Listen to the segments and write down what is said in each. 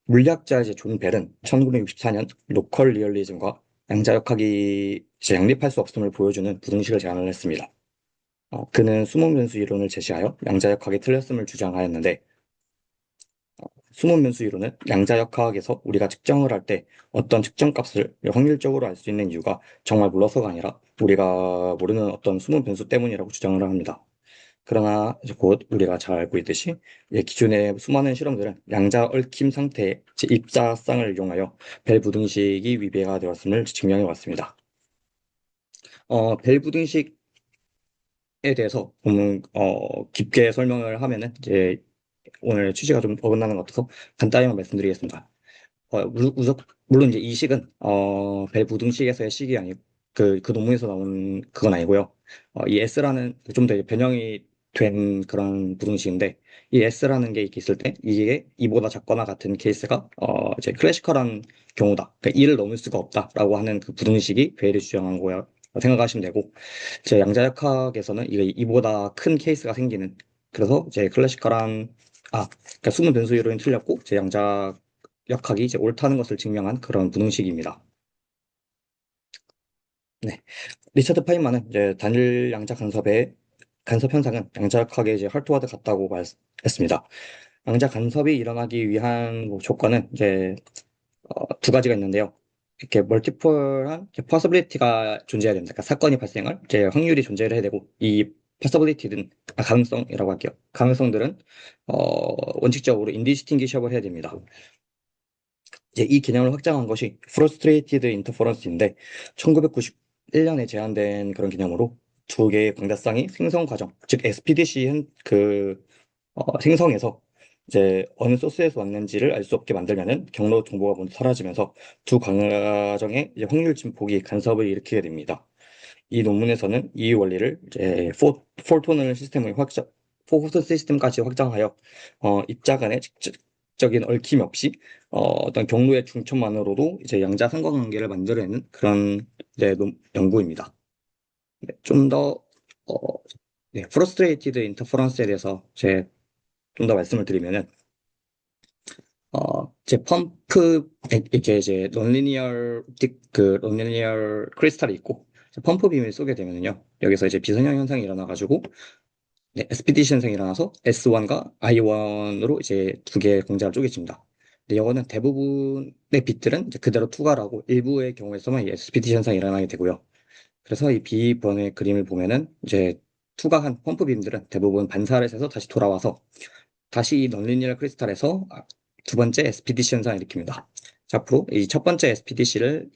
물리학자 이제 존 벨은 1964년 로컬 리얼리즘과 양자역학이 이제 양립할 수 없음을 보여주는 부등식을 제안을 했습니다. 그는 수문 변수 이론을 제시하여 양자역학이 틀렸음을 주장하였는데, 수문 변수 이론은 양자역학에서 우리가 측정을 할 때 어떤 측정 값을 확률적으로 알 수 있는 이유가 정말 몰라서가 아니라 우리가 모르는 어떤 수문 변수 때문이라고 주장을 합니다. 그러나 이제 곧 우리가 잘 알고 있듯이 기존의 수많은 실험들은 양자 얽힘 상태의 입자쌍을 이용하여 벨 부등식이 위배가 되었음을 증명해 왔습니다. 벨 부등식에 대해서 깊게 설명을 하면은 이제 오늘 취지가 좀 어긋나는 것 같아서 간단히만 말씀드리겠습니다. 물론 이제 이 식은 벨 부등식에서의 식이 아니고 그 논문에서 나온 그건 아니고요. 이 S라는 좀 더 변형이 된 그런 부등식인데, 이 S라는 게 이렇게 있을 때 이게 2보다 작거나 같은 케이스가 이제 클래시컬한 경우다. 그러니까 2를 넘을 수가 없다라고 하는 그 부등식이 벨이 주장한 거야 생각하시면 되고, 제 양자역학에서는 이게 2보다 큰 케이스가 생기는, 그래서 이제 클래시컬한 그러니까 수문 변수 이론이 틀렸고 제 양자역학이 이제 옳다는 것을 증명한 그런 부등식입니다. 네. 리처드 파인만은 이제 단일 양자 간섭의 간섭 현상은 양자역학의 이제 헐트와드 같다고 말했습니다. 양자 간섭이 일어나기 위한 뭐 조건은 이제 두 가지가 있는데요. 이렇게 멀티플한 퍼서빌리티가 존재해야 됩니다. 그러니까 사건이 발생할 이제 확률이 존재를 해야 되고, 이 퍼서빌리티는 가능성이라고 할게요. 가능성들은 원칙적으로 인디스팅기셔블 해야 됩니다. 이제 이 개념을 확장한 것이 프러스트레이티드 인터퍼런스인데, 1991년에 제안된 그런 개념으로 두 개의 방대쌍이 생성 과정, 즉 SPDC 생성에서 이제 어느 소스에서 왔는지를 알 수 없게 만들면은 경로 정보가 먼저 사라지면서 두 과정의 이제 확률 증폭이 간섭을 일으키게 됩니다. 이 논문에서는 이 원리를 이제 포토널 시스템의 포토 시스템까지 확장하여 입자 간의 직접적인 얽힘 없이 어떤 경로의 중첩만으로도 이제 양자 상관관계를 만들어내는 그런 이제 연구입니다. 네, 좀더 네, 프러스트레이티드 인터퍼런스에 대해서 제 좀 더 말씀을 드리면은, 제 펌프, 이렇게 이제 론리니어 크리스탈이 있고, 이제 펌프 빔을 쏘게 되면요, 여기서 이제 비선형 현상이 일어나가지고, 네, SPD 현상이 일어나서 S1과 I1으로 이제 두 개의 공자를 쪼개집니다. 근데 이거는 대부분의 빛들은 이제 그대로 투과하고 일부의 경우에서만 이 SPD 현상이 일어나게 되고요. 그래서 이 B번의 그림을 보면은 이제 투과한 펌프 빔들은 대부분 반사를 해서 다시 돌아와서 다시 이 넌리니어 크리스탈에서 두 번째 SPDC 현상을 일으킵니다. 자, 앞으로 이 첫 번째 SPDC를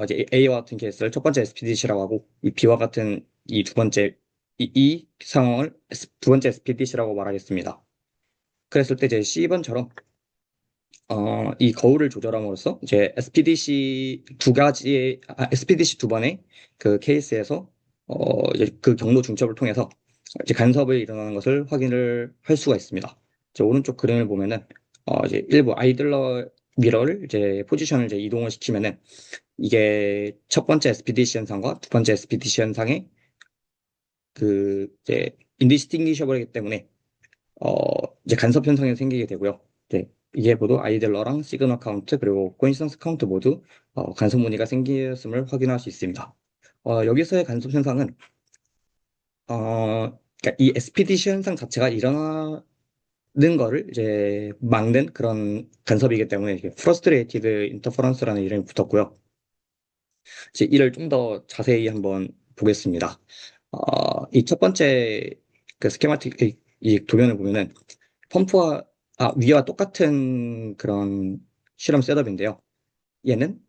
이제 A와 같은 케이스를 첫 번째 SPDC라고 하고, 이 B와 같은 이 두 번째 이 상황을 두 번째 SPDC라고 말하겠습니다. 그랬을 때 이제 C번처럼 이 거울을 조절함으로써 이제 SPDC 두 번의 그 케이스에서 이제 그 경로 중첩을 통해서 이제 간섭을 일어나는 것을 확인을 할 수가 있습니다. 이제 오른쪽 그림을 보면은 이제 일부 아이들러 미러를 이제 포지션을 이제 이동을 시키면은 이게 첫 번째 SPDC 현상과 두 번째 SPDC 현상의 그 이제 인디스팅기셔블이기 때문에 어, 이제 간섭 현상이 생기게 되고요. 네, 이게 모두 아이들러랑 시그널 카운트 그리고 코인시던스 카운트 모두 간섭 무늬가 생겼음을 확인할 수 있습니다. 여기서의 간섭 현상은 그러니까 이 SPD 현상 자체가 일어나는 거를 이제 막는 그런 간섭이기 때문에 이게 프러스트레이티드 인터퍼런스라는 이름이 붙었고요. 이제 이를 좀 더 자세히 한번 보겠습니다. 이 첫 번째 그 스케마틱 이 도면을 보면은 펌프와 위와 똑같은 그런 실험 셋업인데요. 얘는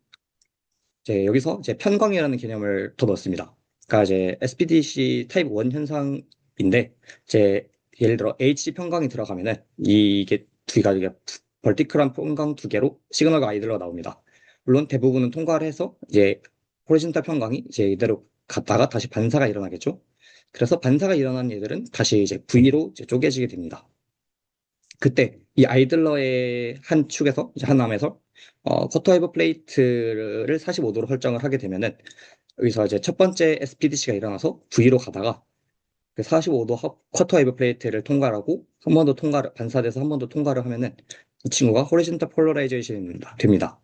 이제 여기서 이제 편광이라는 개념을 더 넣습니다. 그러니까 이제 SPDC 타입 1 현상인데, 이제 예를 들어 H 편광이 들어가면은 이게 두 가지가 벌티클한 편광 두 개로 시그널과 아이들러가 나옵니다. 물론 대부분은 통과를 해서 이제 호리즌탈 편광이 이제 이대로 갔다가 다시 반사가 일어나겠죠. 그래서 반사가 일어난 얘들은 다시 이제 V로 이제 쪼개지게 됩니다. 그때 이 아이들러의 한 축에서 이제 한 암에서 커터 웨이브 플레이트를 45도로 설정을 하게 되면은 여기서 이제 첫 번째 SPDC가 일어나서 V로 가다가 그 45도 쿼터 웨이브 플레이트를 통과하고 한 번 더 통과를 반사돼서 한 번 더 통과를 하면은 이 친구가 호리존탈 폴러라이제이션이 됩니다.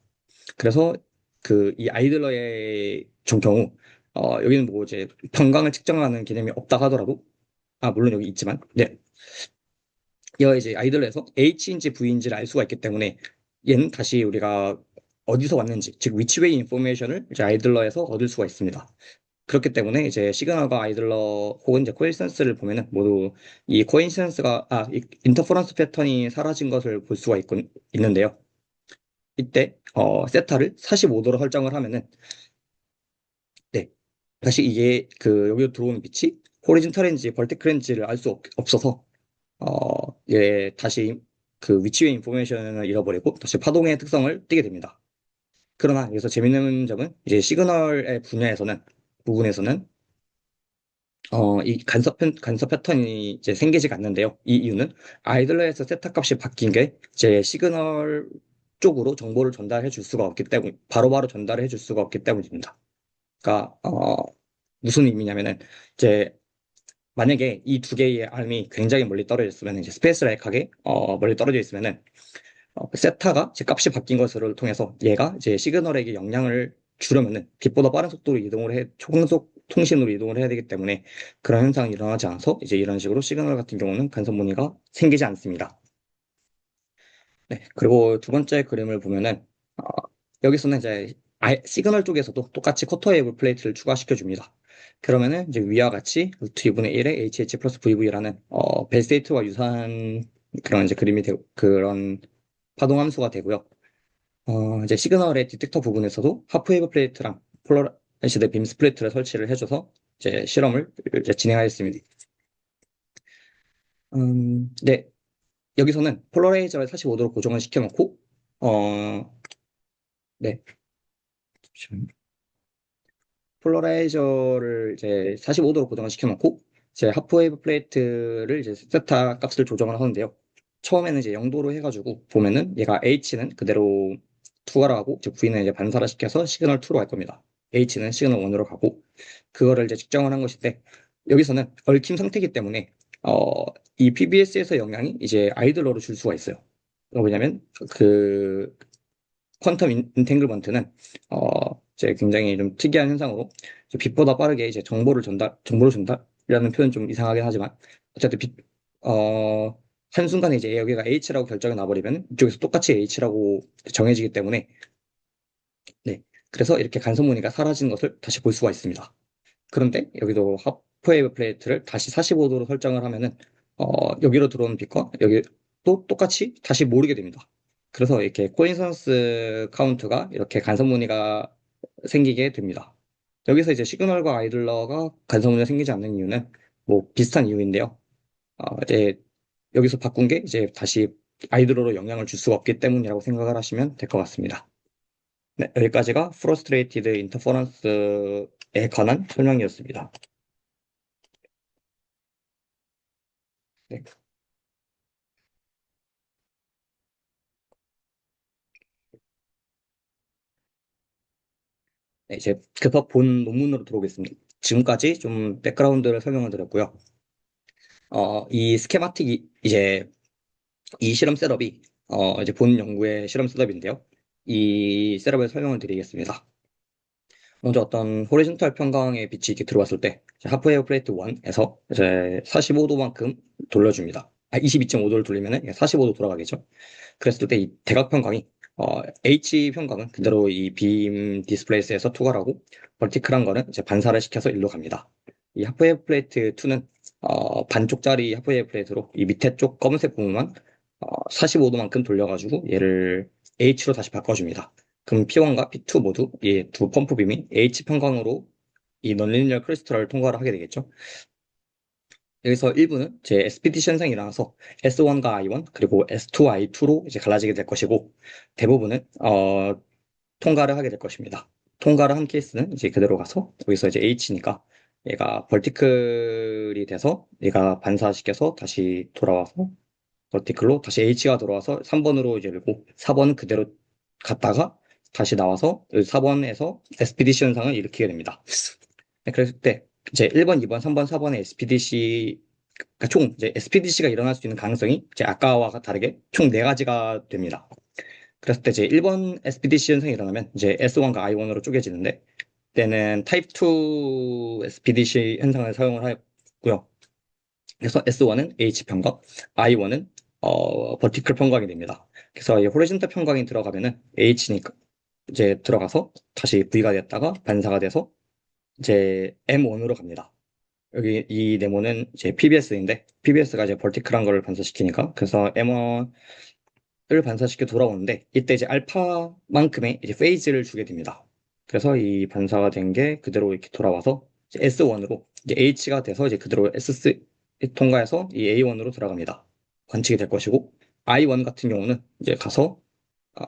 그래서 그 이 아이들러의 경우 여기는 뭐 이제 평강을 측정하는 개념이 없다 하더라도 물론 여기 있지만 얘가 이제 아이들러에서 H인지 V인지를 알 수가 있기 때문에 얘는 다시 우리가 어디서 왔는지 즉 위치웨이 인포메이션을 이제 아이들러에서 얻을 수가 있습니다. 그렇기 때문에 이제 시그널과 아이들러 혹은 이제 코인센스를 보면은 모두 이 코인센스가 이 인터퍼런스 패턴이 사라진 것을 볼 수가 있는데요. 이때 세타를 45도로 설정을 하면은 네 다시 이게 그 여기로 들어오는 빛이 호리즌탈인지 벌티클인지를 알 수 없어서 다시 그 위치의 인포메이션을 잃어버리고 다시 파동의 특성을 띠게 됩니다. 그러나 여기서 재밌는 점은 이제 시그널의 부분에서는 이 간섭 패턴이 이제 생기지가 않는데요. 이 이유는 아이들러에서 세타 값이 바뀐 게 이제 시그널 쪽으로 정보를 전달해 줄 수가 없기 때문, 바로바로 전달해 줄 수가 없기 때문입니다. 그러니까, 무슨 의미냐면은, 이제, 만약에 이 두 개의 알이 굉장히 멀리 떨어져 있으면, 이제 스페이스라이크하게, 멀리 떨어져 있으면은, 세타가 제 값이 바뀐 것을 통해서 얘가 이제 시그널에게 영향을 주려면은 빛보다 빠른 속도로 초광속 통신으로 이동을 해야 되기 때문에 그런 현상이 일어나지 않아서 이제 이런 식으로 시그널 같은 경우는 간섭 무늬가 생기지 않습니다. 네, 그리고 두 번째 그림을 보면은 어, 여기서는 이제 시그널 쪽에서도 똑같이 쿼터 웨이브 플레이트를 추가시켜 줍니다. 그러면은 이제 위와 같이 루트 2분의 1의 HH 플러스 VV라는 벨스테이트와 유사한 그런 이제 그런 파동 함수가 되고요. 이제 시그널의 디텍터 부분에서도 하프웨이브 플레이트랑 폴라라이즈드 빔 스플리트를 설치를 해줘서 이제 실험을 이제 진행하였습니다. 네, 여기서는 폴라라이저를 45도로 고정을 시켜놓고, 네, 잠시만요. 폴라라이저를 이제 45도로 고정을 시켜놓고, 이제 하프웨이브 플레이트를 이제 세타 값을 조정을 하는데요. 처음에는 이제 0도로 해가지고 보면은 얘가 H는 그대로 투과를 하고, 즉 V는 이제 반사를 시켜서 시그널 2로 갈 겁니다. H는 시그널 1으로 가고, 그거를 이제 측정을 한 것인데, 여기서는 얽힌 상태이기 때문에, 이 PBS에서 영향이 이제 아이들러로 줄 수가 있어요. 왜냐면, 그, 퀀텀 인탱글먼트는 이제 굉장히 좀 특이한 현상으로 이제 빛보다 빠르게 이제 정보를 전달이라는 표현 좀 이상하긴 하지만 어쨌든 한순간에 이제 여기가 H라고 결정이 나버리면 이쪽에서 똑같이 H라고 정해지기 때문에 네. 그래서 이렇게 간섭 무늬가 사라진 것을 다시 볼 수가 있습니다. 그런데 여기도 하프웨이브 플레이트를 다시 45도로 설정을 하면은 여기로 들어오는 빛과 여기 또 똑같이 다시 모르게 됩니다. 그래서 이렇게 코인선스 카운트가 이렇게 간섭 무늬가 생기게 됩니다. 여기서 이제 시그널과 아이들러가 간섭 무늬가 생기지 않는 이유는 뭐 비슷한 이유인데요. 이제 여기서 바꾼 게 이제 다시 아이들러로 영향을 줄 수가 없기 때문이라고 생각을 하시면 될 것 같습니다. 네, 여기까지가 프로스트레이티드 인터퍼런스에 관한 설명이었습니다. 네. 네, 이제 그래서 본 논문으로 들어오겠습니다. 지금까지 좀 백그라운드를 설명을 드렸고요. 이 스케마틱이 이제 이 실험 셋업이 이제 본 연구의 실험 셋업인데요. 이 셋업을 설명을 드리겠습니다. 먼저 어떤 호리존탈 평광의 빛이 이렇게 들어왔을 때 하프웨어 플레이트 1에서 이제 45도만큼 돌려줍니다. 22.5도를 돌리면 45도 돌아가겠죠. 그랬을 때 이 대각 평광이 H 평광은 그대로 이 빔 디스플레이스에서 투과를 하고 버티클한 거는 이제 반사를 시켜서 일로 갑니다. 이 하프웨어 플레이트 2는 반쪽짜리 하프웨어 플레이트로 이 밑에 쪽 검은색 부분만 45도만큼 돌려가지고 얘를 H로 다시 바꿔줍니다. 그럼 P1과 P2 모두 이 두 펌프 빔이 H 평광으로 이 넌리니어 크리스탈을 통과를 하게 되겠죠. 여기서 일부는 제 SPDC 현상이 일어나서 S1과 I1 그리고 S2, I2로 이제 갈라지게 될 것이고 대부분은 통과를 하게 될 것입니다. 통과를 한 케이스는 이제 그대로 가서 여기서 이제 H니까 얘가 벌티클이 돼서 얘가 반사시켜서 다시 돌아와서 버티클로 다시 H가 돌아와서 3번으로 이제 열고 4번은 그대로 갔다가 다시 나와서 4번에서 SPDC 현상을 일으키게 됩니다. 네, 그랬을 때 이제 1번, 2번, 3번, 4번의 SPDC 그러니까 총 이제 SPDC가 일어날 수 있는 가능성이 이제 아까와 다르게 총 네 가지가 됩니다. 그랬을 때 이제 1번 SPDC 현상이 일어나면 이제 S1과 I1으로 쪼개지는데 때는 타입 2 SPDC 현상을 사용을 하고요. 그래서 S1은 H 평각, I1은 버티컬 평각이 됩니다. 그래서 이 호리존탈 평각이 들어가면은 H니까 이제 들어가서 다시 V가 됐다가 반사가 돼서 이제 M1으로 갑니다. 여기 이 네모는 이제 PBS인데 PBS가 이제 버티컬한 거를 반사시키니까 그래서 M1을 반사시켜 돌아오는데 이때 이제 알파만큼의 이제 페이즈를 주게 됩니다. 그래서 이 반사가 된 게 그대로 이렇게 돌아와서 S1으로 이제 H가 돼서 이제 그대로 S 통과해서 이 A1으로 들어갑니다. 관측이 될 것이고 I1 같은 경우는 이제 가서 아,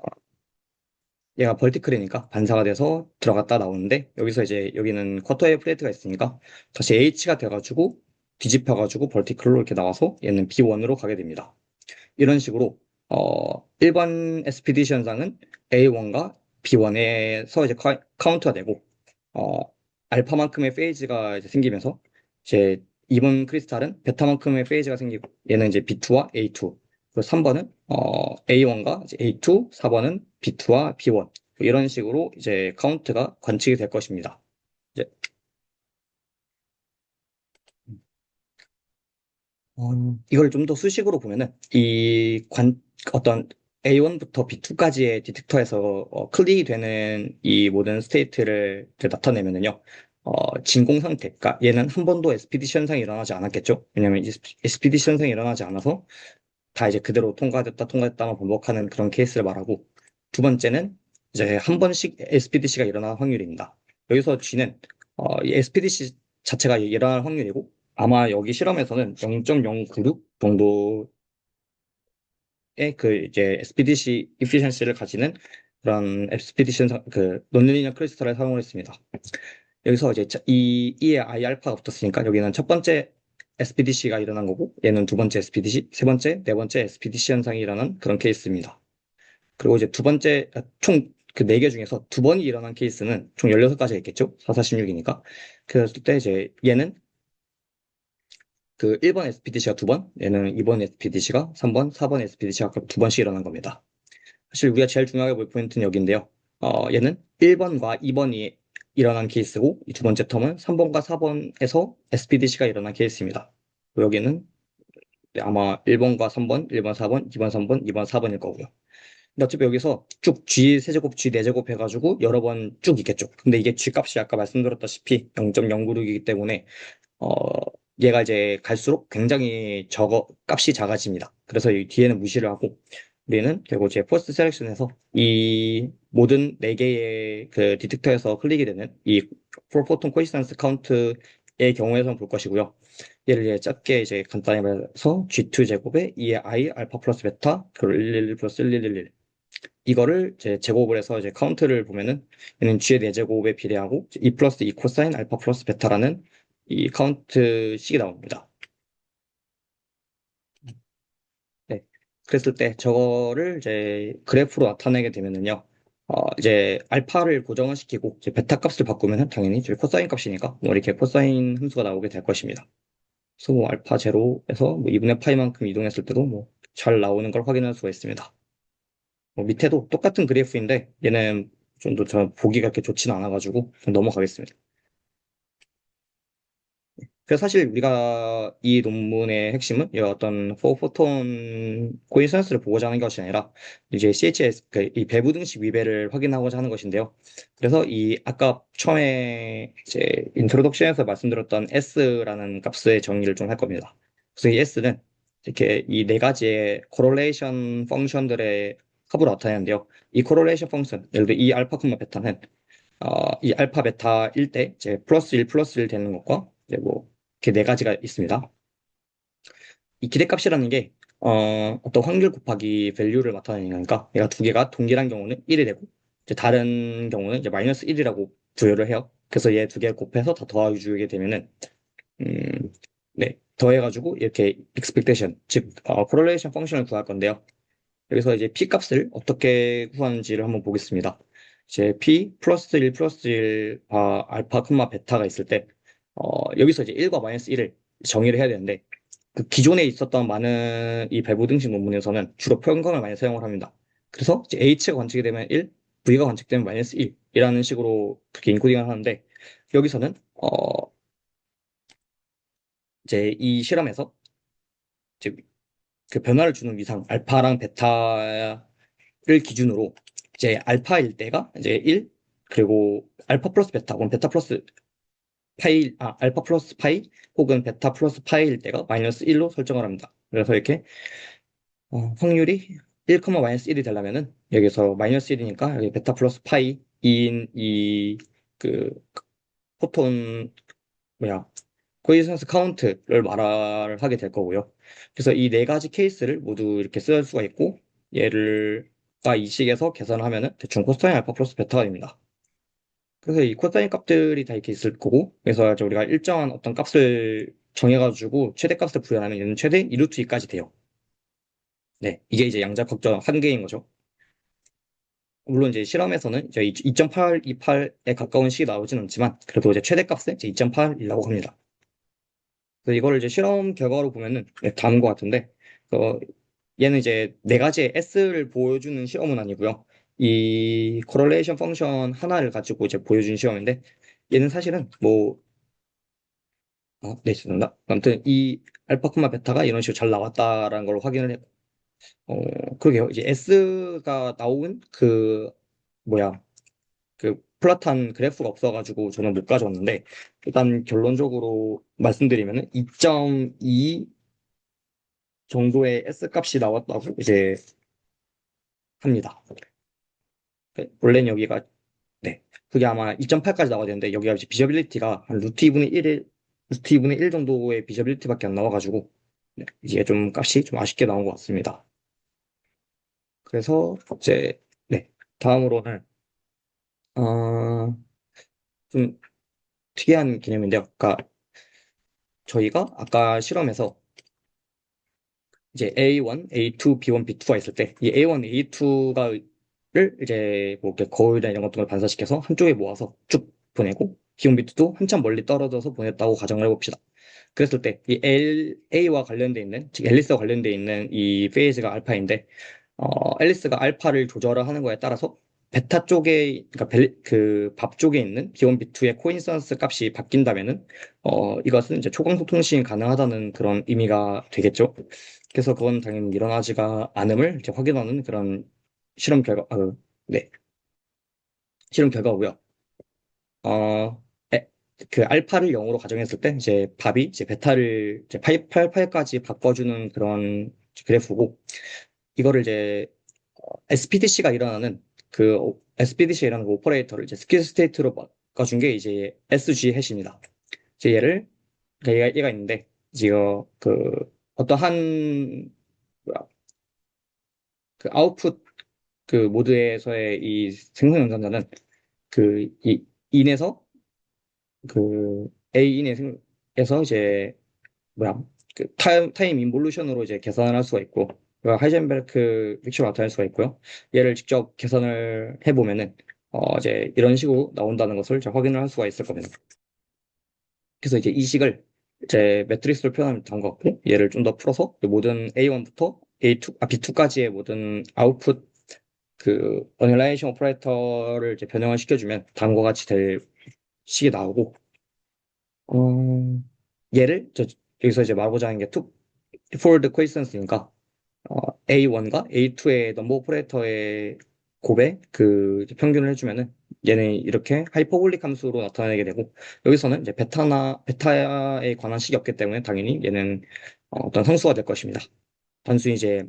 얘가 벌티클이니까 반사가 돼서 들어갔다 나오는데 여기서 이제 여기는 쿼터웨이 플레이트가 있으니까 다시 H가 돼가지고 뒤집혀가지고 벌티클로 이렇게 나와서 얘는 B1으로 가게 됩니다. 이런 식으로 1번 SPDC 현상은 A1과 B1에서 이제 카운트가 되고 어, 알파만큼의 페이지가 이제 생기면서 이제 2번 크리스탈은 베타만큼의 페이지가 생기고 얘는 이제 B2와 A2 그리고 3번은 A1과 이제 A2 4번은 B2와 B1 이런 식으로 이제 카운트가 관측이 될 것입니다. 이제 이걸 좀 더 수식으로 보면은 어떤 A1부터 B2까지의 디텍터에서 클릭이 되는 이 모든 스테이트를 나타내면은요, 진공 상태, 그러니까 얘는 한 번도 SPDC 현상이 일어나지 않았겠죠? 왜냐면 SPDC 현상이 일어나지 않아서 다 이제 그대로 통과됐다만 반복하는 그런 케이스를 말하고, 두 번째는 이제 한 번씩 SPDC가 일어날 확률입니다. 여기서 G는 이 SPDC 자체가 일어날 확률이고, 아마 여기 실험에서는 0.096 정도의 그 이제 SPDC efficiency를 가지는 그런 SPDC 그 논리니어 크리스탈을 사용을 했습니다. 여기서 이제 이에 I 알파가 붙었으니까 여기는 첫 번째 SPDC가 일어난 거고 얘는 두 번째 SPDC, 세 번째, 네 번째 SPDC 현상이 일어난 그런 케이스입니다. 그리고 이제 두 번째 총 그 네 개 중에서 두 번이 일어난 케이스는 총 16가지가 있겠죠? 4, 4, 16이니까. 그랬을 때 이제 얘는 그 1번 SPDC가 두 번, 얘는 2번 SPDC가 3번, 4번 SPDC가 두 번씩 일어난 겁니다. 사실 우리가 제일 중요하게 볼 포인트는 여기인데요. 얘는 1번과 2번이 일어난 케이스고, 이 두 번째 텀은 3번과 4번에서 SPDC가 일어난 케이스입니다. 여기는 아마 1번과 3번, 1번, 4번, 2번, 3번, 2번, 4번일 거고요. 근데 어차피 여기서 쭉 G 세제곱, G 네제곱 해가지고 여러 번 쭉 있겠죠. 근데 이게 G 값이 아까 말씀드렸다시피 0.096이기 때문에 어, 얘가 이제 갈수록 굉장히 값이 작아집니다. 그래서 이 뒤에는 무시를 하고, 우리는 결국 이제 포스트 셀렉션에서 이 모든 네 개의 그 디텍터에서 클릭이 되는 이 포톤 코이센스 카운트의 경우에서는 볼 것이고요. 얘를 이제 짧게 이제 간단히 말해서 G2 제곱에 2의 I 알파 플러스 베타 그리고 111 플러스 1111 이거를 이제 제곱을 해서 이제 카운트를 보면은 얘는 G의 4제곱에 비례하고 2 플러스 2 코사인 알파 플러스 베타라는 이 카운트 식이 나옵니다. 네. 그랬을 때 저거를 이제 그래프로 나타내게 되면은요. 이제 알파를 고정을 시키고 이제 베타 값을 바꾸면은 당연히 이제 코사인 값이니까 뭐 이렇게 코사인 함수가 나오게 될 것입니다. 그래서 뭐 알파 제로에서 뭐 2분의 파이만큼 이동했을 때도 뭐 잘 나오는 걸 확인할 수가 있습니다. 뭐 밑에도 똑같은 그래프인데 얘는 좀 더 저 보기가 그렇게 좋지는 않아가지고 좀 넘어가겠습니다. 그래서 사실 우리가 이 논문의 핵심은 이 어떤 포톤 코인센스를 보고자 하는 것이 아니라 이제 CHS 이 배부 등식 위배를 확인하고자 하는 것인데요. 그래서 이 아까 처음에 이제 인트로덕션에서 말씀드렸던 S라는 값의 정의를 좀 할 겁니다. 그래서 이 S는 이렇게 이 네 가지의 코릴레이션 펑션들의 합으로 나타내는데요. 이 코릴레이션 펑션, 예를 들어 이 알파, 베타는 이 알파 베타일 때 이제 플러스 1 되는 것과 이제 뭐 이렇게 네 가지가 있습니다. 이 기대값이라는 게 어떤 확률 곱하기 밸류를 나타내니까 얘가 두 개가 동일한 경우는 1이 되고 이제 다른 경우는 이제 마이너스 1이라고 부여를 해요. 그래서 얘 두 개 곱해서 다 더해주게 되면은 네 더해가지고 이렇게 expectation 즉 correlation 펑션을 구할 건데요. 여기서 이제 p 값을 어떻게 구하는지를 한번 보겠습니다. 이제 p 플러스 1 플러스 1 알파 베타가 있을 때 여기서 이제 1과 마이너스 1을 정의를 해야 되는데 그 기존에 있었던 많은 이 배부 등식 논문에서는 주로 평균을 많이 사용을 합니다. 그래서 이제 H가 관측이 되면 1, V가 관측되면 마이너스 1이라는 식으로 그렇게 인코딩을 하는데 여기서는 이제 이 실험에서 이제 그 변화를 주는 위상 알파랑 베타를 기준으로 이제 알파일 때가 이제 1, 그리고 알파 플러스 베타 혹은 베타 플러스 파이, 알파 플러스 파이 혹은 베타 플러스 파이일 때가 마이너스 1로 설정을 합니다. 그래서 이렇게 확률이 1, 마이너스 1이 되려면은 여기서 마이너스 1이니까 여기 베타 플러스 파이 2인 이 그 포톤 뭐야 코이선스 카운트를 말을 하게 될 거고요. 그래서 이 네 가지 케이스를 모두 이렇게 쓸 수가 있고 이 식에서 계산을 하면은 대충 코사인 알파 플러스 베타가 됩니다. 그래서 이 코사인 값들이 다 이렇게 있을 거고 그래서 이제 우리가 일정한 어떤 값을 정해가지고 최대값을 구현하면 얘는 최대 2루트 2까지 돼요. 네, 이게 이제 양자각적 한계인 거죠. 물론 이제 실험에서는 이제 2.828에 가까운 식이 나오진 않지만 그래도 이제 최대값은 이제 2.8이라고 합니다. 그래서 이거를 이제 실험 결과로 보면은 다음과 같은데 얘는 이제 네 가지의 S를 보여주는 시험은 아니고요. 이 코렐레이션 펑션 하나를 가지고 이제 보여준 시험인데 얘는 사실은 네, 죄송합니다. 아무튼 이 알파, 베타가 이런 식으로 잘 나왔다라는 걸 확인을 했고, 그러게요. 이제 S가 나온 뭐야, 플랫한 그래프가 없어가지고 저는 못 가져왔는데, 일단 결론적으로 말씀드리면은 2.2 정도의 S 값이 나왔다고 이제 합니다. 원래는 여기가, 네. 그게 아마 2.8까지 나와야 되는데, 여기가 이제 비저빌리티가 한 루트 2분의 1 정도의 비저빌리티밖에 안 나와가지고, 네, 이게 좀 값이 좀 아쉽게 나온 것 같습니다. 그래서 이제, 네. 다음으로는, 어, 좀 특이한 개념인데요. 저희가 아까 실험에서 이제 A1, A2, B1, B2가 있을 때, 이 A1, A2를 이제 이렇게 거울이나 이런 것들을 반사시켜서 한쪽에 모아서 쭉 보내고, B1, B2도 한참 멀리 떨어져서 보냈다고 가정을 해봅시다. 그랬을 때, 이 A와 관련돼 있는, 즉 앨리스와 관련돼 있는 이 페이즈가 알파인데, 앨리스가 알파를 조절을 하는 거에 따라서 베타 쪽에, 그러니까 밥 쪽에 있는 B1, B2의 코인선스 값이 바뀐다면은, 이것은 이제 초광속 통신이 가능하다는 그런 의미가 되겠죠. 그래서 그건 당연히 일어나지가 않음을 이제 확인하는 그런 실험 결과, 네, 실험 결과고요. 어, 에, 그 알파를 0으로 가정했을 때 이제 밥이 이제 베타를 이제 8까지 바꿔주는 그런 그래프고 이거를 이제 SPDC가 일어나는 SPDC가 일어나는 그 오퍼레이터를 이제 스퀴즈 스테이트로 바꿔준 게 이제 SG 해시입니다. 이제 얘가 있는데 이제 어떤 한 뭐야, 아웃풋 모드에서의 이 생성 연산자는 이 인에서 A 인에서 이제 뭐야 타임 인볼루션으로 이제 계산을 할 수가 있고 하이젠베르크 픽처를 나타낼 수가 있고요. 얘를 직접 계산을 해보면은 이제 이런 식으로 나온다는 것을 이제 확인을 할 수가 있을 겁니다. 그래서 이제 이 식을 이제 매트릭스로 표현하면 다음 것 같고 얘를 좀 더 풀어서 모든 A1부터 B2까지의 모든 아웃풋 어널라이제이션 오퍼레이터를 이제 변형을 시켜주면 다음과 같이 될 식이 나오고 어, 얘를 여기서 이제 말하고자 하는 게 twofold coincidence A1과 A2의 넘버 오퍼레이터의 곱의 이제 평균을 해주면은 얘는 이렇게 하이퍼볼릭 함수로 나타내게 되고 여기서는 이제 베타에 관한 식이 없기 때문에 당연히 얘는 어떤 상수가 될 것입니다. 단순히 이제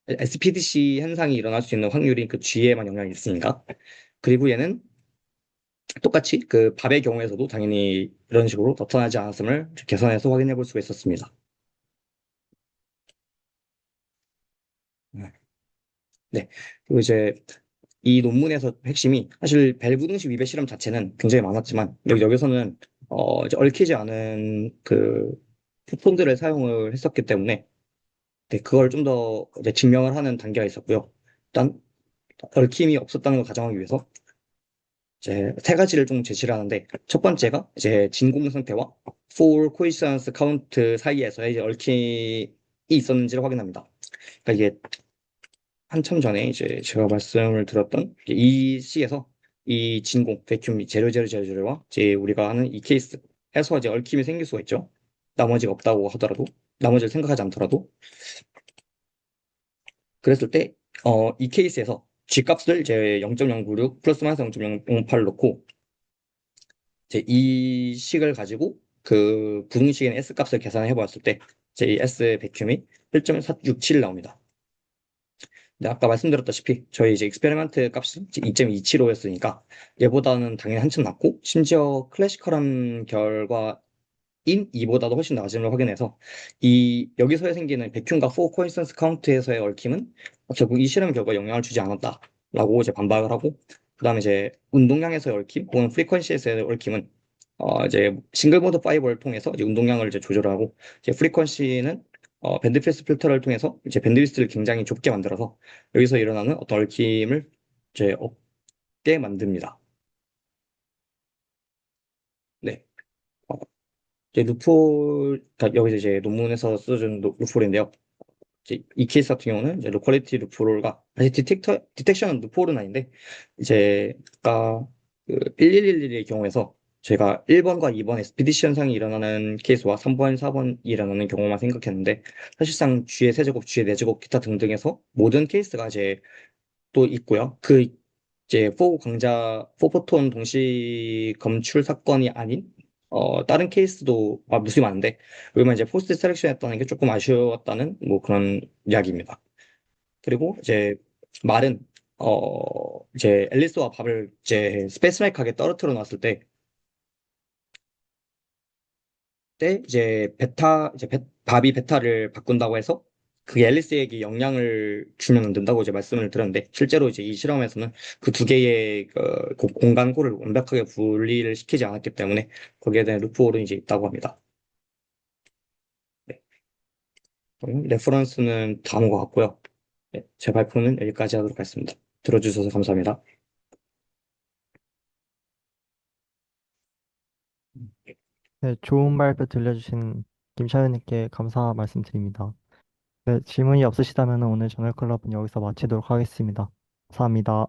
SPDC 현상이 일어날 수 있는 확률이 G에만 영향이 있으니까 그리고 얘는 똑같이 밥의 경우에서도 당연히 이런 식으로 나타나지 않았음을 계산해서 확인해 볼 수가 있었습니다. 네. 네. 그리고 이제 이 논문에서 핵심이 사실 밸브 등식 위배 실험 자체는 굉장히 많았지만 여기서는 이제 얽히지 않은 폰들을 사용을 했었기 때문에 네, 그걸 좀 더 이제 증명을 하는 단계가 있었고요. 일단 얽힘이 없었다는 걸 가정하기 위해서 이제 세 가지를 좀 제시를 하는데 첫 번째가 이제 진공 상태와 for coincidence count 사이에서의 이제 얽힘이 있었는지를 확인합니다. 그러니까 이게 한참 전에 이제 제가 말씀을 드렸던 이 C에서 이 진공 베큐um 제로제로제로제로와 이제 우리가 하는 이 케이스에서 이제 얽힘이 생길 수가 있죠. 나머지가 없다고 하더라도 나머지를 생각하지 않더라도 그랬을 때 이 케이스에서 G 값을 이제 0.096 플러스 마이너스 0.008 넣고 이제 이 식을 가지고 그 부등식인 S 값을 계산해 보았을 때 이제 이 S 베큐움이 1.467 나옵니다. 근데 아까 말씀드렸다시피 저희 이제 익스페리먼트 값이 2.275였으니까 얘보다는 당연히 한참 낮고 심지어 클래시컬한 결과인 이보다도 훨씬 낮음을 확인해서 이 여기서 생기는 백큐움과 포 코인센스 카운트에서의 얽힘은 결국 이 실험 결과에 영향을 주지 않았다라고 이제 반박을 하고 그다음에 이제 운동량에서의 얽힘 혹은 프리퀀시에서의 얽힘은 이제 싱글모드 파이버를 통해서 이제 운동량을 이제 조절하고 이제 프리퀀시는 밴드패스 필터를 통해서 이제 밴드위스를 굉장히 좁게 만들어서 여기서 일어나는 어떤 얽힘을 이제 없게 만듭니다. 네. 어, 이제 루폴, 그러니까 여기서 이제 논문에서 써준 루폴인데요. 이제 이 케이스 같은 경우는 이제 로컬리티 루폴가 사실 디텍션 루폴은 아닌데 이제 아까 그 1111의 경우에서 제가 1번과 2번 SPD 현상이 일어나는 케이스와 3번, 4번이 일어나는 경우만 생각했는데 사실상 G의 세제곱, G의 네제곱, 기타 등등에서 모든 케이스가 이제 또 있고요. 그 이제 포포톤 동시 검출 사건이 아닌 다른 케이스도 무수히 많은데 왜냐면 이제 포스트 셀렉션 했다는 게 조금 아쉬웠다는 뭐 그런 이야기입니다. 그리고 이제 말은 이제 앨리스와 밥을 이제 스페이스라이크하게 떨어뜨려 놨을 때 이제 밥이 베타를 바꾼다고 해서 그게 앨리스에게 영향을 주면 안 된다고 이제 말씀을 드렸는데 실제로 이제 이 실험에서는 그 두 개의 공간고를 완벽하게 분리를 시키지 않았기 때문에 거기에 대한 루프홀은 이제 있다고 합니다. 네. 그럼 레퍼런스는 다 온 것 같고요. 네, 제 발표는 여기까지 하도록 하겠습니다. 들어주셔서 감사합니다. 네, 좋은 발표 들려주신 김샤연님께 감사 말씀드립니다. 네, 질문이 없으시다면 오늘 저녁 클럽은 여기서 마치도록 하겠습니다. 감사합니다.